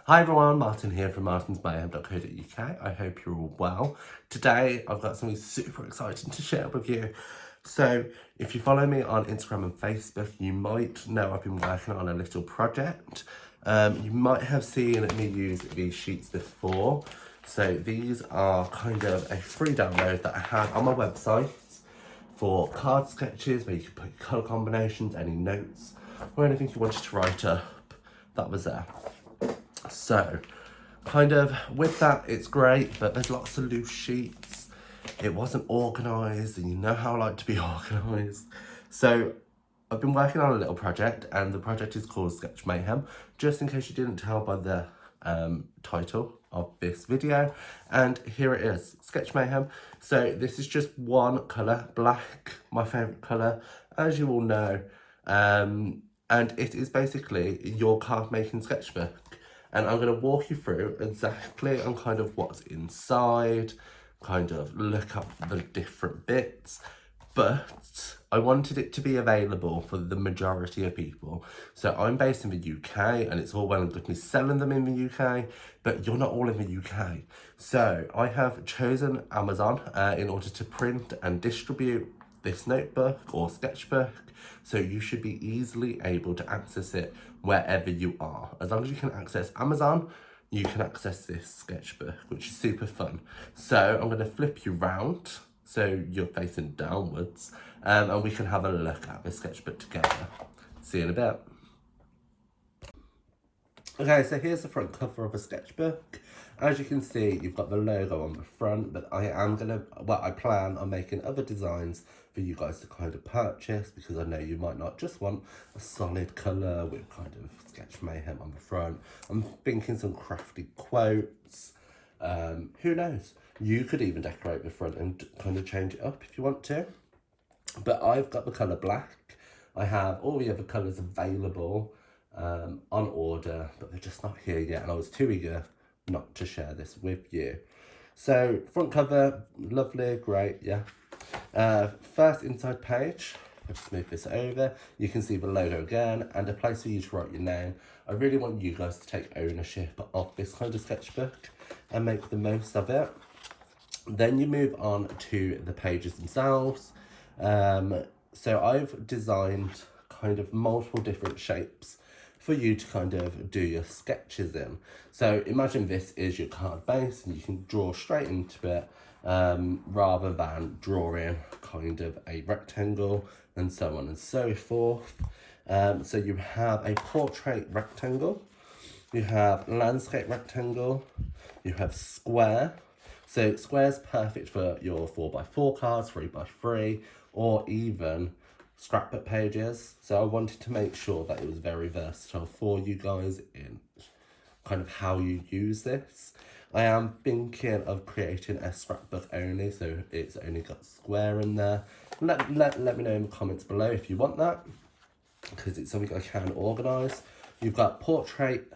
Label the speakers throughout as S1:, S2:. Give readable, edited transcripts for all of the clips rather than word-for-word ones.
S1: Hi everyone, Martin here from martinsmayhem.co.uk. I hope you're all well. Today I've got something super exciting to share with you. So if you follow me on Instagram and Facebook, you might know I've been working on a little project. You might have seen me use these sheets before. So these are kind of a free download that I had on my website for card sketches where you could put colour combinations, any notes, or anything you wanted to write up. That was there. So, kind of with that, it's great, but there's lots of loose sheets. It wasn't organised, and you know how I like to be organised. So, I've been working on a little project, and the project is called Sketch Mayhem, just in case you didn't tell by the title of this video. And here it is, Sketch Mayhem. So, this is just one colour, black, my favourite colour, as you all know. And it is basically your card making sketchbook. And I'm going to walk you through exactly on kind of what's inside, kind of look up the different bits. But I wanted it to be available for the majority of people. So I'm based in the UK, and it's all well and good me selling them in the UK, but you're not all in the UK. So I have chosen Amazon in order to print and distribute this notebook or sketchbook, so you should be easily able to access it wherever you are. As long as you can access Amazon, you can access this sketchbook, which is super fun. So I'm going to flip you round so you're facing downwards, and we can have a look at this sketchbook together. See you in a bit. Okay, so here's the front cover of a sketchbook. As you can see, you've got the logo on the front, but I plan on making other designs for you guys to kind of purchase, because I know you might not just want a solid colour with kind of Sketch Mayhem on the front. I'm thinking some crafty quotes. Who knows? You could even decorate the front and kind of change it up if you want to. But I've got the colour black. I have all the other colours available on order, but they're just not here yet, and I was too eager not to share this with you. So front cover, lovely, great, yeah. First inside page, let's move this over. You can see the logo again, and a place for you to write your name. I really want you guys to take ownership of this kind of sketchbook and make the most of it. Then you move on to the pages themselves. So I've designed kind of multiple different shapes for you to kind of do your sketches in. So imagine this is your card base, and you can draw straight into it rather than drawing kind of a rectangle and so on and so forth. So you have a portrait rectangle, you have landscape rectangle, you have square. So square is perfect for your 4x4 cards, 3x3, or even scrapbook pages. So I wanted to make sure that it was very versatile for you guys in kind of how you use this. I am thinking of creating a scrapbook only, so it's only got square in there. Let me know in the comments below if you want that, because it's something I can organise. You've got portrait,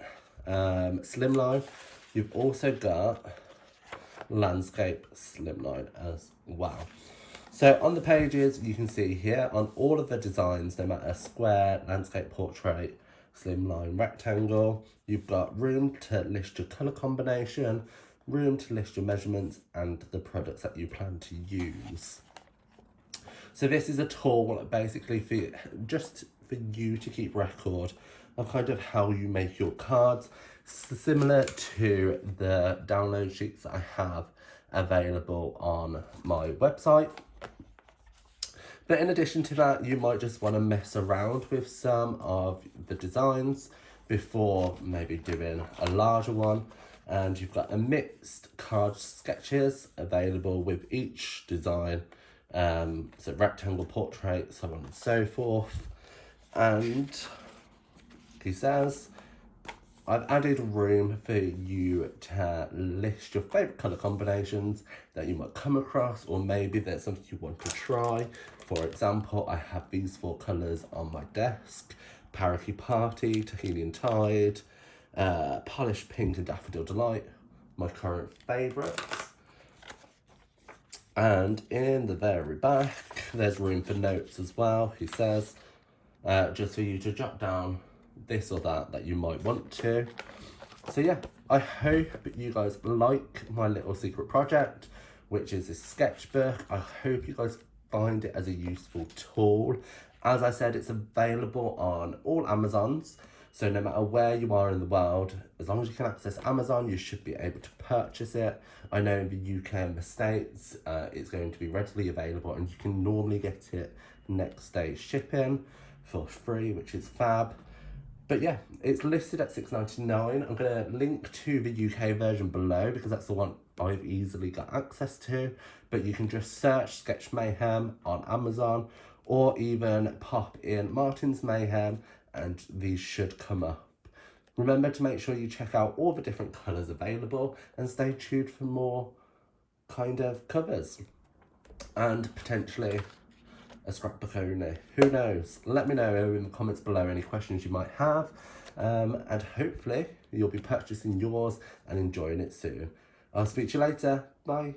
S1: slimline. You've also got landscape slimline as well. So on the pages, you can see here on all of the designs, no matter square, landscape, portrait, slimline, rectangle, you've got room to list your colour combination, room to list your measurements, and the products that you plan to use. So this is a tool basically just for you to keep record of kind of how you make your cards, similar to the download sheets that I have available on my website. But in addition to that, you might just want to mess around with some of the designs before maybe doing a larger one. And you've got a mixed card sketches available with each design. So rectangle, portrait, so on and so forth. And he says, I've added room for you to list your favourite colour combinations that you might come across, or maybe there's something you want to try. For example, I have these 4 colours on my desk: Parakeet Party, Tahitian Tide, Polished Pink and Daffodil Delight, my current favourites. And in the very back, there's room for notes as well, he says, just for you to jot down this or that you might want to. So yeah, I hope you guys like my little secret project, which is this sketchbook. I hope you guys find it as a useful tool. As I said, it's available on all Amazons. So no matter where you are in the world, as long as you can access Amazon, you should be able to purchase it. I know in the UK and the States, it's going to be readily available, and you can normally get it next day shipping for free, which is fab. But yeah, it's listed at $6.99. I'm going to link to the UK version below because that's the one I've easily got access to. But you can just search Sketch Mayhem on Amazon, or even pop in Martin's Mayhem and these should come up. Remember to make sure you check out all the different colours available and stay tuned for more kind of covers and potentially a scrapbook only. Who knows? Let me know in the comments below any questions you might have, and hopefully you'll be purchasing yours and enjoying it soon. I'll speak to you later. Bye.